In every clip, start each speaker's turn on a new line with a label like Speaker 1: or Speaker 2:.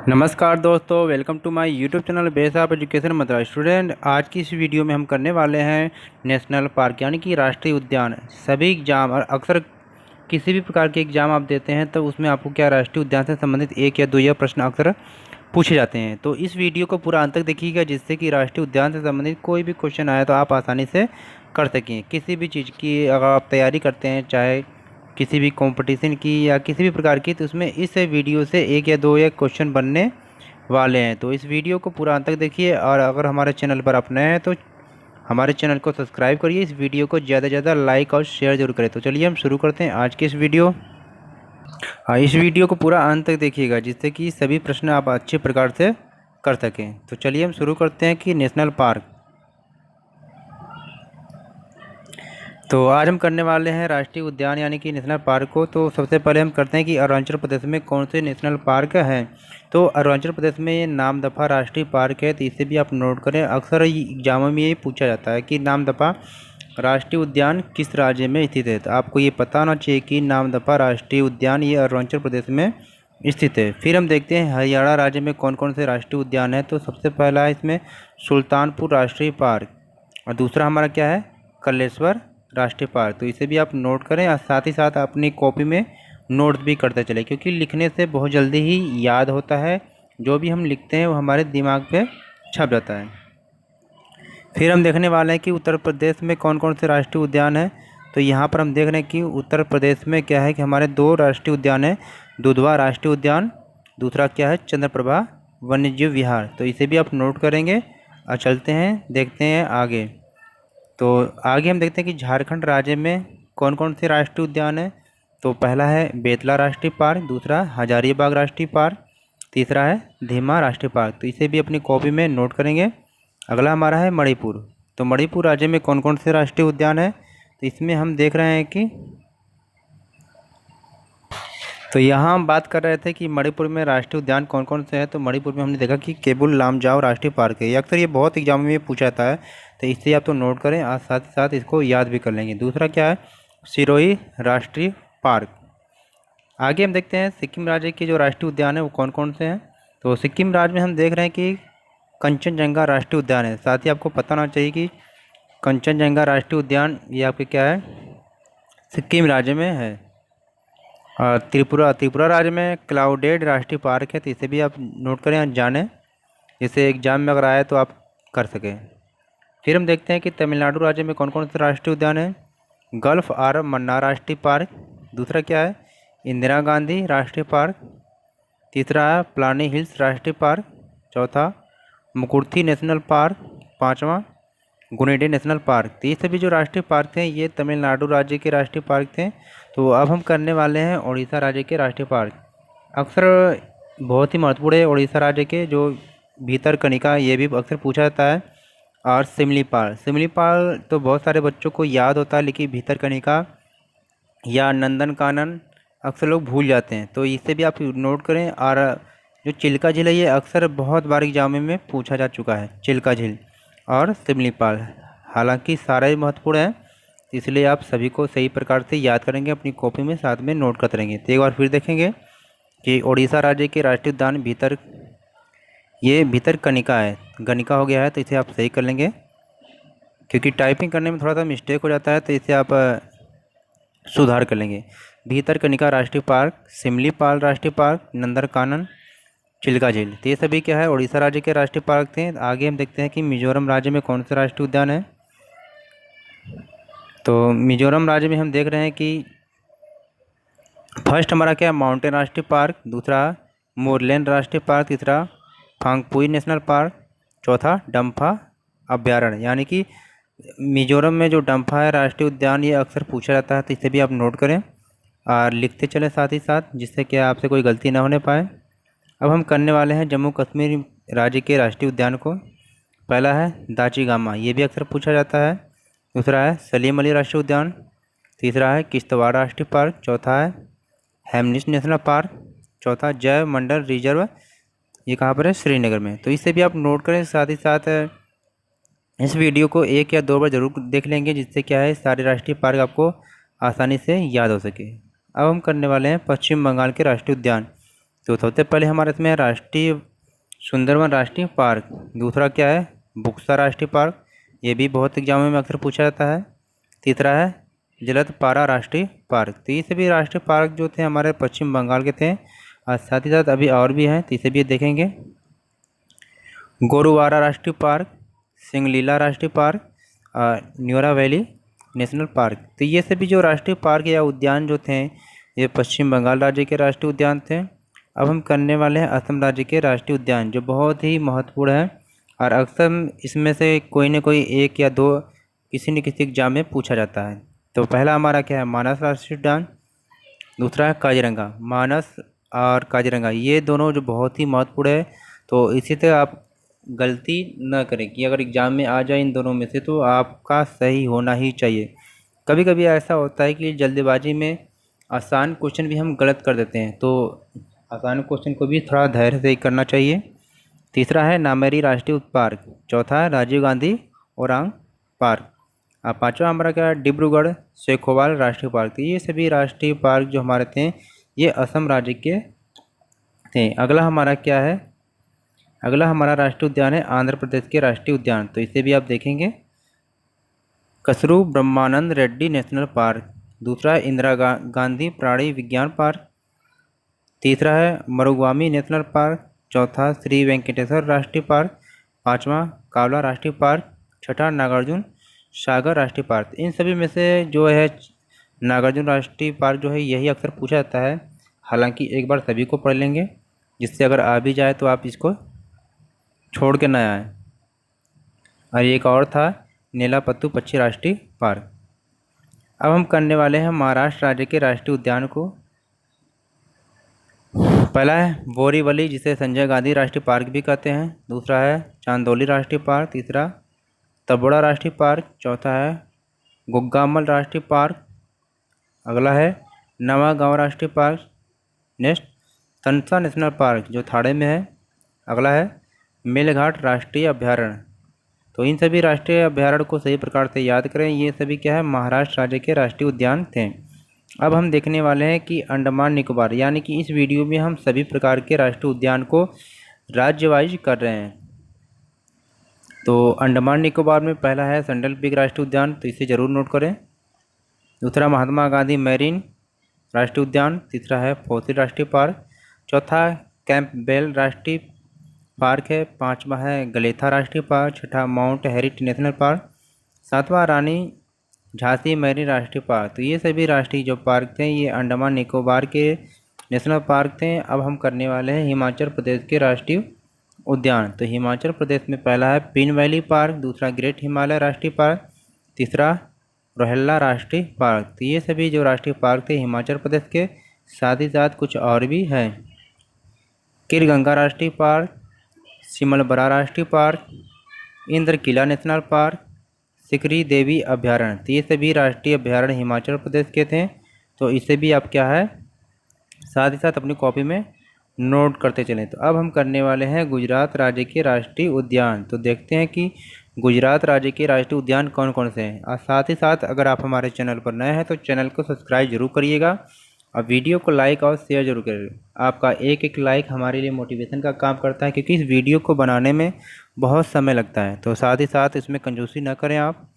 Speaker 1: नमस्कार दोस्तों, welcome to my YouTube channel base of education Madras student. आज की इस वीडियो में हम करने वाले हैं नेशनल पार्क यानी कि राष्ट्रीय उद्यान। सभी एग्जाम और अक्सर किसी भी प्रकार के एग्ज़ाम आप देते हैं तो उसमें आपको क्या राष्ट्रीय उद्यान से संबंधित एक या दो या प्रश्न अक्सर पूछे जाते हैं। तो इस वीडियो को पूरा अंत तक देखिएगा, जिससे कि राष्ट्रीय उद्यान से संबंधित कोई भी क्वेश्चन आए तो आप आसानी से कर सकें। किसी भी चीज़ की अगर आप तैयारी करते हैं, चाहे किसी भी कंपटीशन की या किसी भी प्रकार की, तो उसमें इस वीडियो से एक या दो या क्वेश्चन बनने वाले हैं। तो इस वीडियो को पूरा अंत तक देखिए, और अगर हमारे चैनल पर आप नए हैं तो हमारे चैनल को सब्सक्राइब करिए। इस वीडियो को ज़्यादा से ज़्यादा लाइक और शेयर जरूर करें। तो चलिए हम शुरू करते हैं आज की इस वीडियो। इस वीडियो को पूरा अंत तक देखिएगा, जिससे कि सभी प्रश्न आप अच्छे प्रकार से कर सकें। तो चलिए हम शुरू करते हैं कि नेशनल पार्क। तो आज हम करने वाले हैं राष्ट्रीय उद्यान यानी कि नेशनल पार्क को। तो सबसे पहले हम करते हैं कि अरुणाचल प्रदेश में कौन से नेशनल पार्क हैं। तो अरुणाचल प्रदेश में ये नामदफा राष्ट्रीय पार्क है, तो इसे भी आप नोट करें। अक्सर एग्जामों में ये पूछा जाता है कि नामदफा राष्ट्रीय उद्यान किस राज्य में स्थित है। तो आपको ये पता होना चाहिए कि नामदफा राष्ट्रीय उद्यान ये अरुणाचल प्रदेश में स्थित है। फिर हम देखते हैं हरियाणा राज्य में कौन कौन से राष्ट्रीय उद्यान हैं। तो सबसे पहला है इसमें सुल्तानपुर राष्ट्रीय पार्क, और दूसरा हमारा क्या है, कलेश्वर राष्ट्रीय पार्क। तो इसे भी आप नोट करें और साथ ही साथ अपनी कॉपी में नोट्स भी करते चले, क्योंकि लिखने से बहुत जल्दी ही याद होता है। जो भी हम लिखते हैं वो हमारे दिमाग पे छप जाता है। फिर हम देखने वाले हैं कि उत्तर प्रदेश में कौन कौन से राष्ट्रीय उद्यान हैं। तो यहाँ पर हम देख रहे हैं कि उत्तर प्रदेश में क्या है कि हमारे दो राष्ट्रीय उद्यान हैं। दुधवा राष्ट्रीय उद्यान, दूसरा क्या है, चंद्रप्रभा वन्यजीव विहार। तो इसे भी आप नोट करेंगे और चलते हैं देखते हैं आगे। तो आगे हम देखते हैं कि झारखंड राज्य में कौन कौन से राष्ट्रीय उद्यान हैं। तो पहला है बेतला राष्ट्रीय पार्क, दूसरा हजारीबाग राष्ट्रीय पार्क, तीसरा है धीमा राष्ट्रीय पार्क। तो इसे भी अपनी कॉपी में नोट करेंगे। अगला हमारा है मणिपुर। तो मणिपुर राज्य में कौन कौन से राष्ट्रीय उद्यान हैं। तो इसमें हम देख रहे हैं कि तो यहाँ हम बात कर रहे थे कि मणिपुर में राष्ट्रीय उद्यान कौन कौन से हैं। तो मणिपुर में हमने देखा कि केबुल लामजाओ राष्ट्रीय पार्क है। ये अक्सर ये बहुत एग्जाम में पूछा जाता है, तो इससे आप तो नोट करें और साथ ही साथ इसको याद भी कर लेंगे। दूसरा क्या है, सिरोही राष्ट्रीय पार्क। आगे हम देखते हैं सिक्किम राज्य के जो राष्ट्रीय उद्यान है वो कौन कौन से हैं। तो सिक्किम राज्य में हम देख रहे हैं कि कंचनजंगा राष्ट्रीय उद्यान है। साथ ही आपको पता होना चाहिए कि कंचनजंगा राष्ट्रीय उद्यान ये आपके क्या है, सिक्किम राज्य में है। और त्रिपुरा राज्य में क्लाउडेड राष्ट्रीय पार्क है। तो इसे भी आप नोट करें और जानें, जिससे एग्जाम में अगर आए तो आप कर सकें। फिर हम देखते हैं कि तमिलनाडु राज्य में कौन कौन से राष्ट्रीय उद्यान हैं। गल्फ आर मन्नार राष्ट्रीय पार्क, दूसरा क्या है, इंदिरा गांधी राष्ट्रीय पार्क, तीसरा है प्लानी हिल्स राष्ट्रीय पार्क, चौथा मुकुर्थी नेशनल पार्क, पाँचवा गुनेडे नेशनल पार्क। तो ये सभी जो राष्ट्रीय पार्क थे ये तमिलनाडु राज्य के राष्ट्रीय पार्क थे। तो अब हम करने वाले हैं उड़ीसा राज्य के राष्ट्रीय पार्क। अक्सर बहुत ही महत्वपूर्ण है उड़ीसा राज्य के जो भीतरकनिका, ये भी अक्सर पूछा जाता है। और सिमलीपाल तो बहुत सारे बच्चों को याद होता है, लेकिन भीतरकनिका या नंदनकानन अक्सर लोग भूल जाते हैं। तो इसे भी आप नोट करें। और जो चिल्का झील है ये अक्सर बहुत बार एग्जाम में पूछा जा चुका है, चिल्का झील और सिमलीपाल। हालांकि सारे ही महत्वपूर्ण हैं, इसलिए आप सभी को सही प्रकार से याद करेंगे, अपनी कॉपी में साथ में नोट करते रहेंगे। तो एक बार फिर देखेंगे कि उड़ीसा राज्य के राष्ट्रीय उद्यान ये भीतरकनिका है, गनिका हो गया है। तो इसे आप सही कर लेंगे, क्योंकि टाइपिंग करने में थोड़ा सा मिस्टेक हो जाता है, तो इसे आप सुधार कर लेंगे। भीतरकनिका राष्ट्रीय पार्क, सिमलीपाल राष्ट्रीय पार्क, नंदनकानन, चिल्का झील। तो ये सभी क्या है, उड़ीसा राज्य के राष्ट्रीय पार्क थे। आगे हम देखते हैं कि मिजोरम राज्य में कौन से राष्ट्रीय उद्यान है। तो मिजोरम राज्य में हम देख रहे हैं कि फर्स्ट हमारा क्या है, माउंटेन राष्ट्रीय पार्क, दूसरा मोरलेन राष्ट्रीय पार्क, तीसरा फांगपुई नेशनल पार्क, चौथा डम्फा अभ्यारण्य। यानी कि मिजोरम में जो डम्फा है राष्ट्रीय उद्यान, ये अक्सर पूछा जाता है, तो इसे भी आप नोट करें और लिखते चलें साथ ही साथ, जिससे कि आपसे कोई गलती ना होने पाए। अब हम करने वाले हैं जम्मू कश्मीर राज्य के राष्ट्रीय उद्यान को। पहला है दाचिगामा, ये भी अक्सर पूछा जाता है। दूसरा है सलीम अली राष्ट्रीय उद्यान, तीसरा है किश्तवाड़ राष्ट्रीय पार्क, चौथा है हेमनिस नेशनल पार्क, चौथा जैव मंडल रिजर्व, ये कहाँ पर है, श्रीनगर में। तो इसे भी आप नोट करें। साथ ही साथ इस वीडियो को एक या दो बार ज़रूर देख लेंगे, जिससे क्या है सारे राष्ट्रीय पार्क आपको आसानी से याद हो सके। अब हम करने वाले हैं पश्चिम बंगाल के राष्ट्रीय उद्यान। तो सबसे पहले हमारे इसमें है राष्ट्रीय सुंदरवन राष्ट्रीय पार्क। दूसरा क्या है, बुक्सा राष्ट्रीय पार्क, ये भी बहुत एग्जामों में अक्सर पूछा जाता है। तीसरा है जलदपारा राष्ट्रीय पार्क। तो ये सभी राष्ट्रीय पार्क जो थे हमारे पश्चिम बंगाल के थे, और साथ ही साथ अभी और भी हैं, तो इसे भी देखेंगे। गोरुवारा राष्ट्रीय पार्क, सिंगलीला राष्ट्रीय park, Neora valley national park. तो ये सभी जो राष्ट्रीय पार्क या उद्यान जो थे, ये पश्चिम बंगाल राज्य के राष्ट्रीय उद्यान थे। अब हम करने वाले हैं असम राज्य के राष्ट्रीय उद्यान, जो बहुत ही महत्वपूर्ण है और अक्सर इसमें से कोई न कोई एक या दो किसी न किसी एग्जाम में पूछा जाता है। तो पहला हमारा क्या है, मानस राष्ट्रीय उद्यान। दूसरा है काजीरंगा। मानस और काजीरंगा ये दोनों जो बहुत ही महत्वपूर्ण है, तो इसी तरह आप गलती न करें कि अगर एग्ज़ाम में आ जाए इन दोनों में से तो आपका सही होना ही चाहिए। कभी कभी ऐसा होता है कि जल्दबाजी में आसान क्वेश्चन भी हम गलत कर देते हैं, तो आसान क्वेश्चन को भी थोड़ा धैर्य से करना चाहिए। तीसरा है नामेरी राष्ट्रीय पार्क। चौथा है राजीव गांधी ओरांग पार्क। पाँचवा हमारा क्या है, डिब्रूगढ़ सेखोवाल राष्ट्रीय पार्क। तो ये सभी राष्ट्रीय पार्क जो हमारे थे ये असम राज्य के थे। अगला हमारा क्या है, अगला हमारा राष्ट्रीय उद्यान है आंध्र प्रदेश के राष्ट्रीय उद्यान। तो इसे भी आप देखेंगे, कसरू ब्रह्मानंद रेड्डी नेशनल पार्क। दूसरा है इंदिरा गांधी प्राणी विज्ञान पार्क। तीसरा है मरुग्वामी नेशनल पार्क। चौथा श्री वेंकटेश्वर राष्ट्रीय पार्क। पाँचवा कावला राष्ट्रीय पार्क। छठा नागार्जुन सागर राष्ट्रीय पार्क। इन सभी में से जो है नागार्जुन राष्ट्रीय पार्क जो है यही अक्सर पूछा जाता है, हालांकि एक बार सभी को पढ़ लेंगे, जिससे अगर आ भी जाए तो आप इसको छोड़ के न आए। और एक और था नीलापत्तू पक्षी राष्ट्रीय पार्क। अब हम करने वाले हैं महाराष्ट्र राज्य के राष्ट्रीय उद्यान को। पहला है बोरीवली, जिसे संजय गांधी राष्ट्रीय पार्क भी कहते हैं। दूसरा है चांदोली राष्ट्रीय पार्क। तीसरा तबोड़ा राष्ट्रीय पार्क। चौथा है गुग्गामल राष्ट्रीय पार्क। अगला है नवागांव राष्ट्रीय park. Next Taunsa national park जो थाड़े में है। अगला है मेलघाट राष्ट्रीय अभ्यारण्य। तो इन सभी राष्ट्रीय अभ्यारण्य को सही प्रकार से याद करें। ये सभी क्या है, महाराष्ट्र राज्य के राष्ट्रीय उद्यान थे। अब हम देखने वाले हैं कि अंडमान निकोबार, यानी कि इस वीडियो में हम सभी प्रकार के राष्ट्रीय उद्यान को राज्य वाइज कर रहे हैं। तो अंडमान निकोबार में पहला है संडल पीक राष्ट्रीय उद्यान, तो इसे ज़रूर नोट करें। दूसरा महात्मा गांधी मैरीन राष्ट्रीय उद्यान। तीसरा है फोसिल राष्ट्रीय पार्क। चौथा कैंपबेल राष्ट्रीय पार्क है। पांचवा है गलेथा राष्ट्रीय पार्क। छठा माउंट हेरिट नेशनल पार्क। सातवां रानी झांसी मैरीन राष्ट्रीय पार्क। तो ये सभी राष्ट्रीय जो पार्क थे ये अंडमान निकोबार के नेशनल पार्क थे। अब हम करने वाले हैं हिमाचल प्रदेश के राष्ट्रीय उद्यान। तो हिमाचल प्रदेश में पहला है पिन वैली पार्क। दूसरा ग्रेट हिमालय राष्ट्रीय पार्क। तीसरा रोहल्ला राष्ट्रीय पार्क। तो ये सभी जो राष्ट्रीय पार्क थे हिमाचल प्रदेश के, साथ ही साथ कुछ और भी हैं। किरगंगा राष्ट्रीय पार्क, सिमलबरा राष्ट्रीय पार्क, इंद्र किला नेशनल पार्क, सिकरी देवी अभ्यारण्य। तो ये सभी राष्ट्रीय अभ्यारण्य हिमाचल प्रदेश के थे। तो इसे भी आप क्या है साथ ही साथ अपनी कॉपी में नोट करते चलें। तो अब हम करने वाले हैं गुजरात राज्य के राष्ट्रीय उद्यान। तो देखते हैं कि गुजरात राज्य के राष्ट्रीय उद्यान कौन कौन से हैं। और साथ ही साथ अगर आप हमारे चैनल पर नए हैं तो चैनल को सब्सक्राइब जरूर करिएगा और वीडियो को लाइक और शेयर जरूर करिएगा। आपका एक एक लाइक हमारे लिए मोटिवेशन का काम करता है, क्योंकि इस वीडियो को बनाने में बहुत समय लगता है। तो साथ ही साथ इसमें कंजूसी ना करें आप।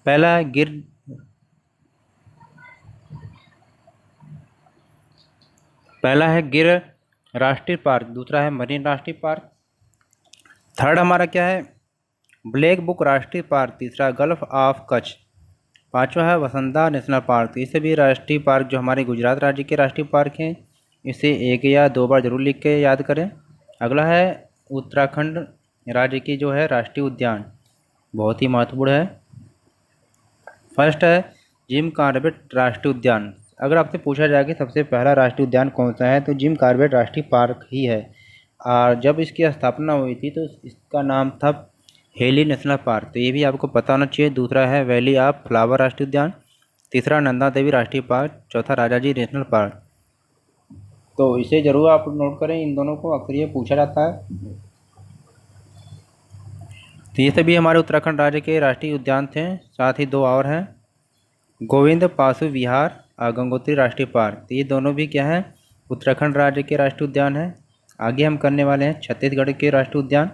Speaker 1: पहला है गिर राष्ट्रीय पार्क। दूसरा है मरीन राष्ट्रीय पार्क। थर्ड हमारा क्या है, ब्लैक बुक राष्ट्रीय पार्क। तीसरा गल्फ ऑफ कच्छ। पांचवा है वसंता नेशनल पार्क। तो इसे भी राष्ट्रीय पार्क जो हमारे गुजरात राज्य के राष्ट्रीय पार्क हैं, इसे एक या दो बार जरूर लिख के याद करें। अगला है उत्तराखंड राज्य की जो है राष्ट्रीय उद्यान, बहुत ही महत्वपूर्ण है। फर्स्ट है जिम कॉर्बेट राष्ट्रीय उद्यान। अगर आपसे पूछा जाए कि सबसे पहला राष्ट्रीय उद्यान कौन सा है, तो जिम कॉर्बेट राष्ट्रीय पार्क ही है। और जब इसकी स्थापना हुई थी तो इसका नाम था हेली नेशनल पार्क। तो ये भी आपको पता होना चाहिए। दूसरा है वैली ऑफ फ्लावर राष्ट्रीय उद्यान। तीसरा नंदा देवी राष्ट्रीय पार्क। चौथा राजाजी नेशनल पार्क। तो इसे जरूर आप नोट करें, इन दोनों को अक्सर ये पूछा जाता है। तो ये सभी हमारे उत्तराखंड राज्य के राष्ट्रीय उद्यान थे। साथ ही दो और हैं, गोविंद पाशु विहार और गंगोत्री राष्ट्रीय पार्क। तो ये दोनों भी क्या है उत्तराखंड राज्य के राष्ट्रीय उद्यान है। आगे हम करने वाले हैं छत्तीसगढ़ के राष्ट्रीय उद्यान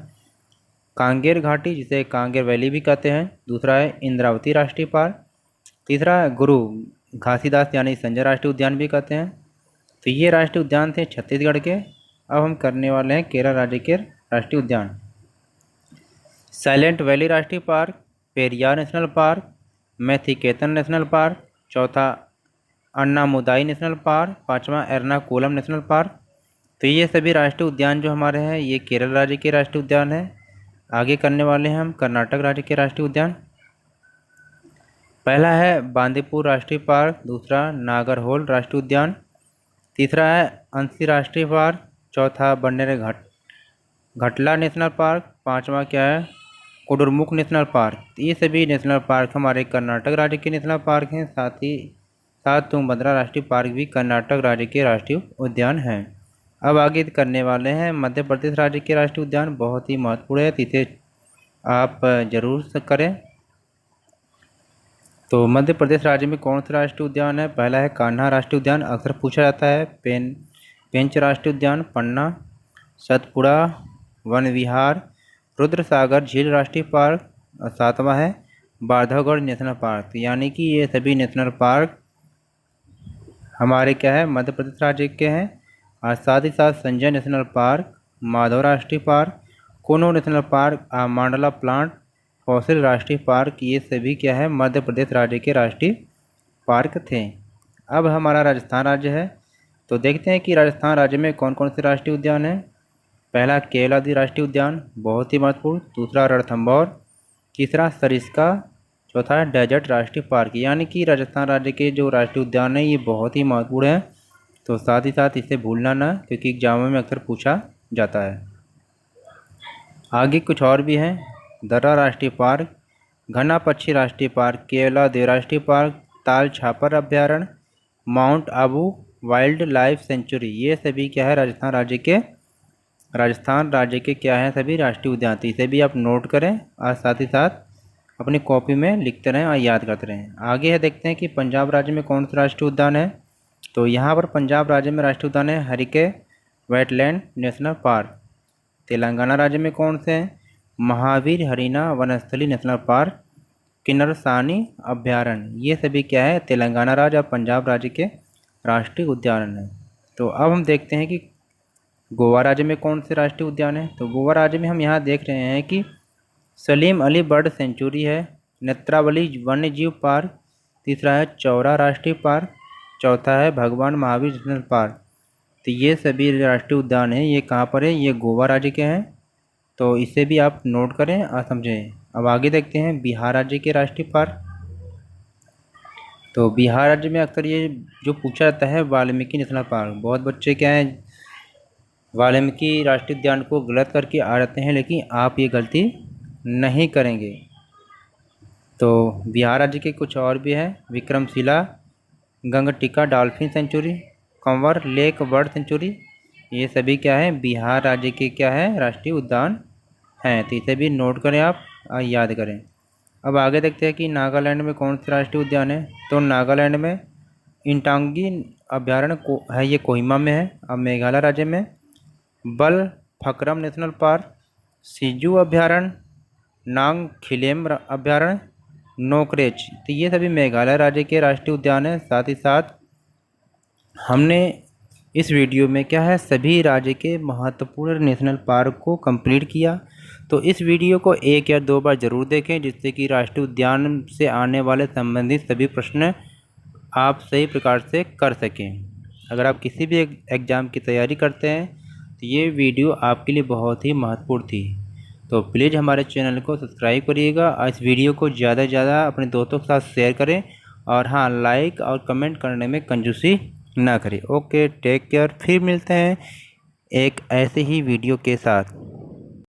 Speaker 1: कांगेर घाटी, जिसे कांगेर वैली भी कहते हैं। दूसरा है इंद्रावती राष्ट्रीय पार्क। तीसरा है गुरु घासीदास यानी संजय राष्ट्रीय उद्यान भी कहते हैं। तो ये राष्ट्रीय उद्यान थे छत्तीसगढ़ के। अब हम करने वाले हैं केरल राज्य के राष्ट्रीय उद्यान। साइलेंट वैली राष्ट्रीय park, Periyar national park, Mathikettan national park, चौथा अन्नामुदाई नेशनल पार्क, पांचवा एर्नाकुलम नेशनल पार्क। तो ये सभी राष्ट्रीय उद्यान जो हमारे हैं ये केरल राज्य के राष्ट्रीय उद्यान है। आगे करने वाले हैं हम कर्नाटक राज्य के राष्ट्रीय उद्यान। पहला है बांदीपुर राष्ट्रीय पार्क, दूसरा नागरहोल राष्ट्रीय उद्यान, तीसरा है अंसी राष्ट्रीय पार्क, चौथा बन्नेर घटला नेशनल पार्क, पांचवा क्या है कुडुरमुख नेशनल पार्क। ये सभी नेशनल पार्क हमारे कर्नाटक राज्य के नेशनल पार्क हैं। साथ ही साथ तुंगभद्रा राष्ट्रीय पार्क भी कर्नाटक राज्य के राष्ट्रीय उद्यान हैं। अब आगे करने वाले हैं मध्य प्रदेश राज्य के राष्ट्रीय उद्यान। बहुत ही महत्वपूर्ण है, इसे आप जरूर करें। तो मध्य प्रदेश राज्य में कौन सा राष्ट्रीय उद्यान है? पहला है कान्हा राष्ट्रीय उद्यान, अक्सर पूछा जाता है। पेंच राष्ट्रीय उद्यान पन्ना, सतपुड़ा वन विहार, रुद्रसागर झील राष्ट्रीय पार्क, और सातवां है बांधवगढ़ नेशनल पार्क। यानी कि ये सभी नेशनल पार्क हमारे क्या है मध्य प्रदेश राज्य के हैं। और साथ ही साथ संजय नेशनल पार्क, माधव राष्ट्रीय पार्क, कूनो नेशनल पार्क, मांडला प्लांट, फॉसिल राष्ट्रीय पार्क, ये सभी क्या है मध्य प्रदेश राज्य के राष्ट्रीय पार्क थे। अब हमारा राजस्थान राज्य है, तो देखते हैं कि राजस्थान राज्य में कौन कौन से राष्ट्रीय उद्यान हैं। पहला केवलादी राष्ट्रीय उद्यान, बहुत ही महत्वपूर्ण। दूसरा रणथंभौर, तीसरा सरिस्का, चौथा डेजर्ट राष्ट्रीय पार्क। यानी कि राजस्थान राज्य के जो राष्ट्रीय उद्यान है ये बहुत ही महत्वपूर्ण है। तो साथ ही साथ इसे भूलना ना, क्योंकि एग्जामों में अक्सर पूछा जाता है। आगे कुछ और भी हैं। दर्रा राष्ट्रीय पार्क, घना पक्षी राष्ट्रीय पार्क, केवलादेव राष्ट्रीय पार्क, ताल छापर अभ्यारण्य, mount Abu wild life sanctuary. ये सभी क्या है राजस्थान राज्य के क्या है सभी राष्ट्रीय उद्यान। तो इसे भी आप नोट करें और साथ ही साथ अपनी कॉपी में लिखते रहें और याद करते रहें। आगे है देखते हैं कि पंजाब राज्य में कौन सा राष्ट्रीय उद्यान है। तो यहाँ पर पंजाब राज्य में राष्ट्रीय उद्यान है Harike wetland national park. Telangana राज्य में कौन से हैं? महावीर हरीना वनस्थली नेशनल पार्क, किन्नरसानी अभ्यारण्य। ये सभी क्या है तेलंगाना राज्य और पंजाब राज्य के राष्ट्रीय उद्यान हैं। तो अब हम देखते हैं कि गोवा राज्य में कौन से राष्ट्रीय उद्यान है। तो गोवा राज्य में हम यहाँ देख रहे हैं कि सलीम अली बर्ड सेंचुरी है, नेत्रावली वन्य जीव पार्क, तीसरा है चौरा राष्ट्रीय पार्क, चौथा है भगवान महावीर नेशनल पार्क। तो ये सभी राष्ट्रीय उद्यान हैं, ये कहाँ पर है? ये गोवा राज्य के हैं। तो इसे भी आप नोट करें और समझें। अब आगे देखते हैं बिहार राज्य के राष्ट्रीय पार्क। तो बिहार राज्य में अक्सर ये जो पूछा जाता है वाल्मीकि नेशनल पार्क। बहुत बच्चे क्या हैं वाल्मीकि राष्ट्रीय उद्यान को गलत करके आ जाते हैं, लेकिन आप ये गलती नहीं करेंगे। तो बिहार राज्य के कुछ और भी हैं। Vikramshila Gangetic dolphin sanctuary, Kanwar lake bird sanctuary. ये सभी क्या है बिहार राज्य के क्या है राष्ट्रीय उद्यान हैं। तो इसे भी नोट करें आप और याद करें। अब आगे देखते हैं कि नागालैंड में कौन सा राष्ट्रीय उद्यान है। तो नागालैंड में इंटांगी अभ्यारण्य को है, ये कोहिमा में है। अब मेघालय राज्य में बल फकरम नेशनल पार्क, सिजू अभ्यारण्य, नांग खिलेम अभ्यारण्य, नोकरेच। तो ये सभी मेघालय राज्य के राष्ट्रीय उद्यान हैं। साथ ही साथ हमने इस वीडियो में क्या है सभी राज्य के महत्वपूर्ण नेशनल पार्क को कंप्लीट किया। तो इस वीडियो को 1 या 2 बार ज़रूर देखें, जिससे कि राष्ट्रीय उद्यान से आने वाले संबंधित सभी प्रश्न आप सही प्रकार से कर सकें। अगर आप किसी भी एग्ज़ाम की तैयारी करते हैं तो ये वीडियो आपके लिए बहुत ही महत्वपूर्ण थी। तो प्लीज़ हमारे चैनल को सब्सक्राइब करिएगा और इस वीडियो को ज़्यादा से ज़्यादा अपने दोस्तों के साथ शेयर करें। और हाँ, लाइक और कमेंट करने में कंजूसी ना करें। Okay, take care. फिर मिलते हैं एक ऐसे ही वीडियो के साथ।